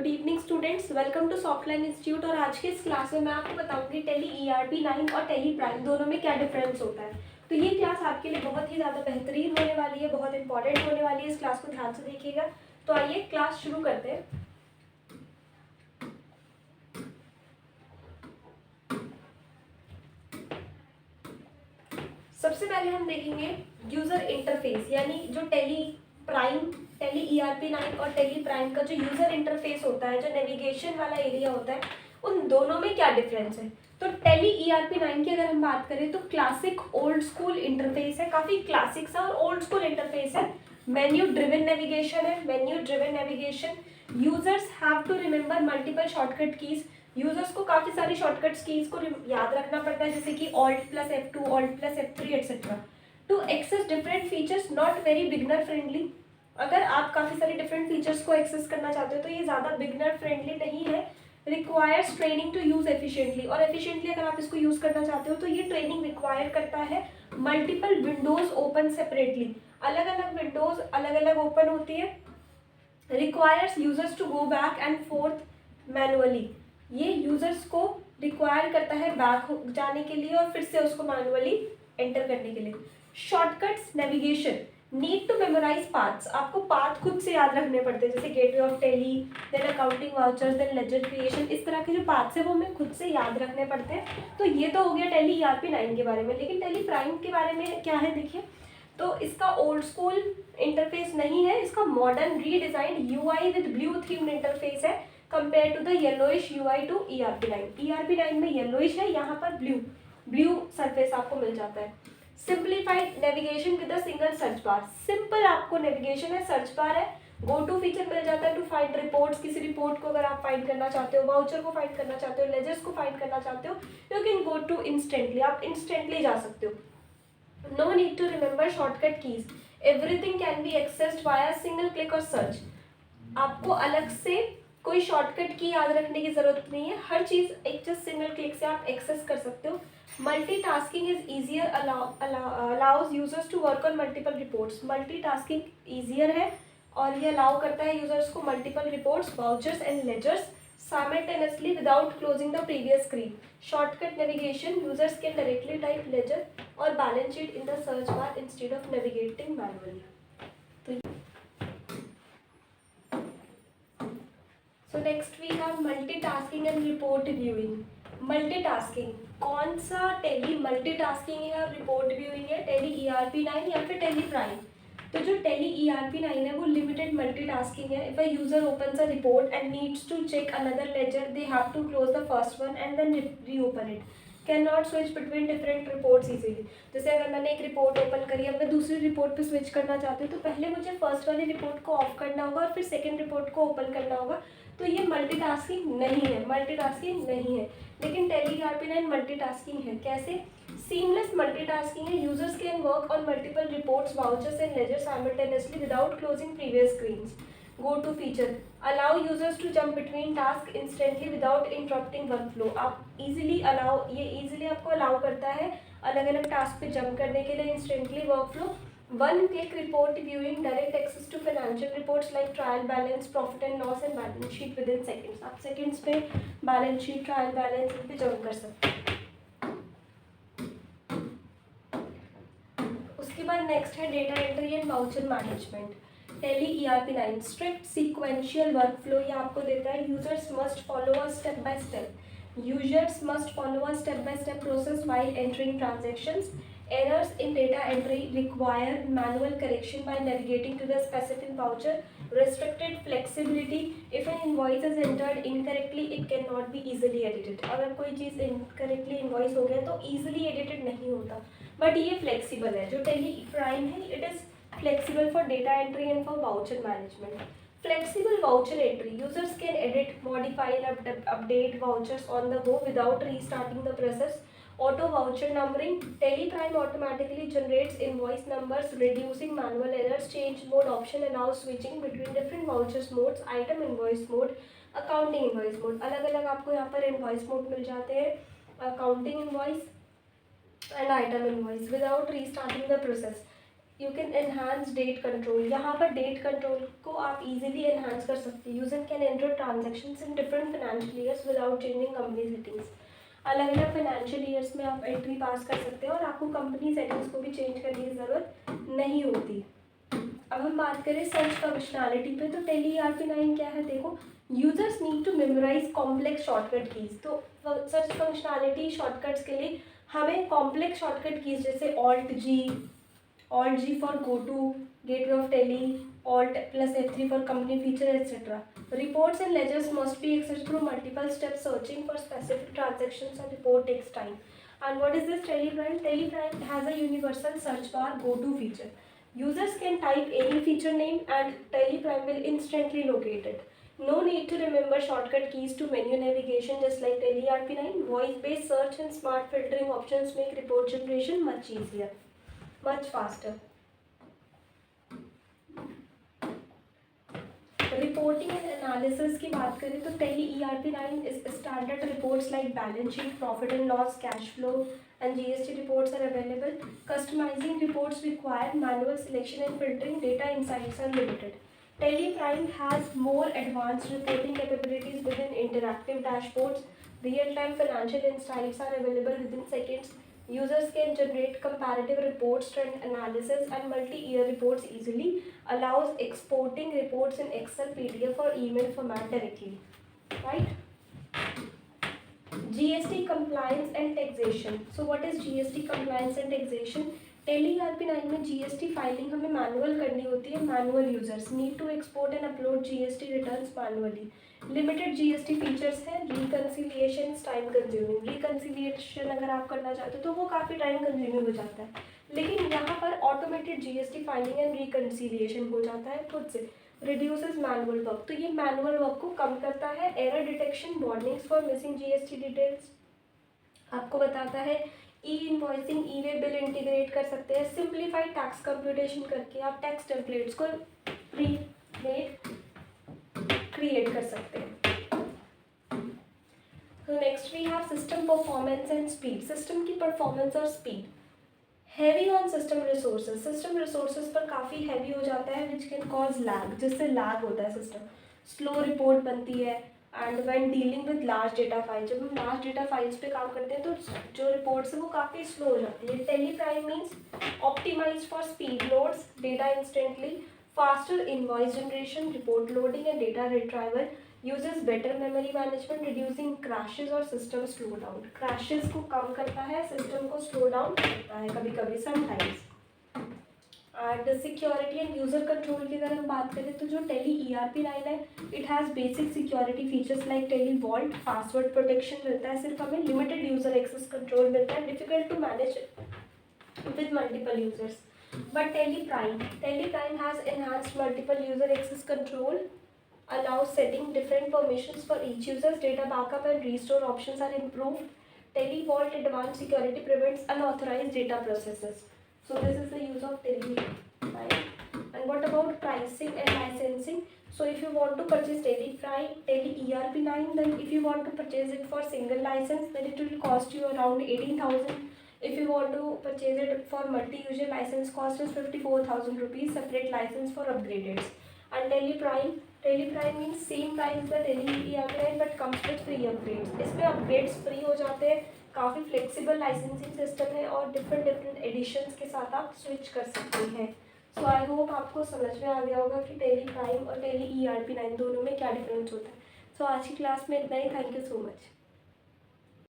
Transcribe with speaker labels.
Speaker 1: Good evening students, welcome to Softline Institute. और आज के इस क्लास में मैं आपको बताऊंगी टेली ईआरपी 9 और टेली प्राइम दोनों में क्या डिफरेंस होता है। तो ये क्लास आपके लिए बहुत ही ज़्यादा बेहतरीन होने वाली है, बहुत इंपॉर्टेंट होने वाली है। इस क्लास को ध्यान से देखिएगा। तो आइए क्लास शुरू करते हैं। सबसे पहले हम देखेंगे यूजर इंटरफेस, यानी जो टेली ईआरपी 9 और टेली प्राइम का जो यूजर इंटरफेस होता है, जो नेविगेशन वाला एरिया होता है, उन दोनों में क्या डिफरेंस है। तो टेली ईआरपी 9 की अगर हम बात करें तो क्लासिक ओल्ड स्कूल इंटरफेस है, काफी क्लासिक सा और ओल्ड स्कूल इंटरफेस है। मेन्यू ड्रिवन नेविगेशन है, menu driven navigation. Users have to remember multiple shortcut keys. Users को काफी सारी शॉर्टकट कीज को याद रखना पड़ता है, जैसे कि Alt+F2, Alt+F3 etcetera to access different features, not very beginner friendly. अगर आप काफी सारे डिफरेंट फीचर्स को एक्सेस करना चाहते हो तो ये ज्यादा बिगनर फ्रेंडली नहीं है। Requires training to use efficiently, और एफिशिएंटली अगर आप इसको यूज करना चाहते हो तो ये ट्रेनिंग रिक्वायर करता है। मल्टीपल विंडोज ओपन सेपरेटली, अलग अलग विंडोज अलग अलग ओपन होती है। Requires users to go back and forth manually, ये यूजर्स को रिक्वायर करता है बैक जाने के लिए और फिर से उसको मैनुअली एंटर करने के लिए। Shortcuts navigation, need to memorize paths, आपको पाथ खुद से याद रखने पड़ते हैं, जैसे gateway of Tally, then accounting vouchers, then ledger creation. इस तरह के जो पाथ्स है वो हमें खुद से याद रखने पड़ते हैं। तो ये तो हो गया टेली ईआरपी 9 के बारे में। लेकिन टेली प्राइम के बारे में क्या है देखिए, तो इसका ओल्ड स्कूल इंटरफेस नहीं है, इसका modern redesigned UI with blue themed interface है compare to the yellowish UI to ERP 9। ERP 9 में येलोइश है, यहाँ पर ब्लू सरफेस आपको मिल जाता है। Simplified navigation with a single search bar, simple आपको नेविगेशन है, सर्च बार है, गो टू फीचर मिल जाता है टू फाइंड रिपोर्ट्स, किसी रिपोर्ट को अगर आप फाइंड करना चाहते हो, वाउचर को फाइंड करना चाहते हो, लेजर्स को फाइंड करना चाहते हो, you can go to instantly, आप इंस्टेंटली जा सकते हो। No need to remember shortcut keys. Everything can be accessed via single click और सर्च। आपको अलग से कोई शॉर्टकट की याद रखने की जरूरत नहीं है, हर चीज एक जस्ट सिंगल क्लिक से आप एक्सेस कर सकते हो। Multitasking is easier, allows users to work on multiple reports. Multitasking easier है और ये अलाउ करता है यूजर्स को multiple reports, vouchers and ledgers simultaneously without closing the previous screen. Shortcut navigation, users can directly type ledger or balance sheet in the search bar instead of navigating manually. So next we have multitasking and report viewing. Multitasking, कौन सा tele multitasking है और report viewing है, tele ERP 9 या फिर Tally Prime. तो जो tele ERP 9 है वो लिमिटेड मल्टीटास्किंग है। If a user opens a report and needs to check another ledger, they have to close the first one and then reopen it, can not switch between different reports easily. जैसे अगर मैंने एक report open करी, अब मैं दूसरी report पे switch करना चाहती हूँ तो पहले मुझे फर्स्ट वाली रिपोर्ट को ऑफ करना होगा और फिर सेकेंड रिपोर्ट को ओपन करना होगा। तो ये मल्टीटास्किंग नहीं है, मल्टीटास्किंग नहीं है। लेकिन टेली ईआरपी 9 मल्टीटास्किंग है। कैसे? सीमलेस मल्टीटास्किंग है, users can work on multiple reports, vouchers and ledger simultaneously without closing previous screens. Go to feature, allow users to jump between task instantly without interrupting workflow. आप easily ये easily आपको allow करता है अलग अलग task पे jump करने के लिए, instantly workflow. One click report viewing, direct access to financial reports like trial balance, profit and loss and balance sheet within seconds. आप सेकेंड्स पे बैलेंस शीट, ट्रायल बैलेंस पे जंप कर सकते हैं। उसके बाद नेक्स्ट है data entry and voucher management. Tally ERP 9 strict sequential workflow ये आपको देता है। Users must follow a step by step, users must follow a step by step process while entering transactions. Errors in data entry require manual correction by navigating to the specific voucher. Restricted flexibility, if an invoice is entered incorrectly, it cannot be easily edited. अगर कोई चीज़ incorrectly invoice हो गया तो easily edited नहीं होता, but ये flexible है। जो टेली प्राइम है, it is flexible for data entry and for voucher management. Flexible voucher entry, users can edit, modify and update vouchers on the go without restarting the process. Auto voucher numbering, Tally Prime automatically generates invoice numbers, reducing manual errors. Change mode option allows switching between different vouchers modes, item invoice mode, accounting invoice mode. अलग अलग आपको यहाँ पर invoice mode मिल जाते हैं, accounting invoice and item invoice, without restarting the process. You can enhance date control. यहाँ पर date control को आप इजीली एनहांस कर सकते हैं। User can enter transactions in different financial years without changing company settings. अलग अलग फाइनेंशियल ईयर्स में आप एंट्री पास कर सकते हैं और आपको कंपनी सेटिंग्स को भी चेंज करने की ज़रूरत नहीं होती। अब हम बात करें सर्च फंक्शनैलिटी पे, तो टेली ERP9 क्या है देखो, users need to memorize complex shortcut keys. तो सर्च फंक्शनैलिटी शॉर्टकट्स के लिए हमें कॉम्प्लेक्स शॉर्टकट कीज जैसे alt G for go to gateway of Tally, alt plus F3 for company feature etcetera. Reports and ledgers must be accessed through multiple step searching for specific transactions and report takes time. And what is this TelePrime? TelePrime has a universal search bar go-to feature. Users can type any feature name and TelePrime will instantly locate it. No need to remember shortcut keys to menu navigation just like TeleRP9. Voice-based search and smart filtering options make report generation much easier, much faster. Reporting and analysis की बात करें तो Tally ERP9 is standard reports like balance sheet, profit and loss, cash flow and GST reports are available. Customizing reports require manual selection and filtering. Data insights are limited. TelePrime has more advanced reporting capabilities within interactive dashboards. Real-time financial insights are available within seconds. Users can generate comparative reports, trend analysis, and multi-year reports easily. Allows exporting reports in Excel, PDF, or email format directly. Right? GST compliance and taxation. So what is GST compliance and taxation? Tally ERP9 में GST filing हमें manual करनी होती है। Manual users need to export and upload GST returns manually. Limited GST features हैं। Reconciliation time consuming. Reconciliation अगर आप करना चाहते हो तो वो काफ़ी टाइम कंज्यूमिंग हो जाता है, लेकिन यहाँ पर automated GST filing and reconciliation हो जाता है खुद से। रिड्यूसेस मैनुअल वर्क, तो ये मैनुअल वर्क को कम करता है। Error detection, warnings for missing GST details आपको बताता है। ई इनवॉइसिंग, ई वे बिल इंटीग्रेट कर सकते हैं। सिंप्लीफाइड टैक्स कंप्यूटेशन करके आप टैक्स टेम्पलेट्स को क्रिएट कर सकते हैं। तो next we have system performance and speed. System की परफॉर्मेंस और speed. Heavy on system resources. System resources पर काफ़ी हैवी हो जाता है विच कैन कॉज लैग, जिससे लैग होता है सिस्टम। स्लो रिपोर्ट बनती है and when dealing with large data file, जब हम लार्ज डेटा फाइल्स पे काम करते हैं तो जो रिपोर्ट्स है वो काफ़ी स्लो हो जाती है। TallyPrime means optimize for speed loads data instantly, faster invoice generation, report loading and data retrieval, uses better memory management, reducing crashes और system slowdown. Crashes को कम करता है, system को slow down करता है कभी कभी sometimes. And security and user control की अगर हम बात करें तो जो टेली ERP9 है it has basic security features like Tally vault, password protection मिलता है सिर्फ हमें, limited user access control मिलता है, difficult to manage with multiple users. But TelePrime has enhanced multiple user access control, allows setting different permissions for each user's data backup and restore options are improved. TeleVault advanced security prevents unauthorized data processes. So this is the use of TelePrime. And what about pricing and licensing? So if you want to purchase TelePrime, Tele ERP9, then if you want to purchase it for single license, then it will cost you around 18,000. If you want to purchase it for multi-user license, cost is 54,000 rupees, separate license for upgraded. And TelePrime means same price the Tele ERP9 but comes with free upgrades. इसमें upgrades free हो जाते हैं, काफ़ी flexible licensing system है और different editions के साथ आप switch कर सकते हैं। So I hope आपको समझ में आ गया होगा कि TelePrime और Tele ERP9 दोनों में क्या difference होता है। So आज की क्लास में इतना ही। Thank you so much.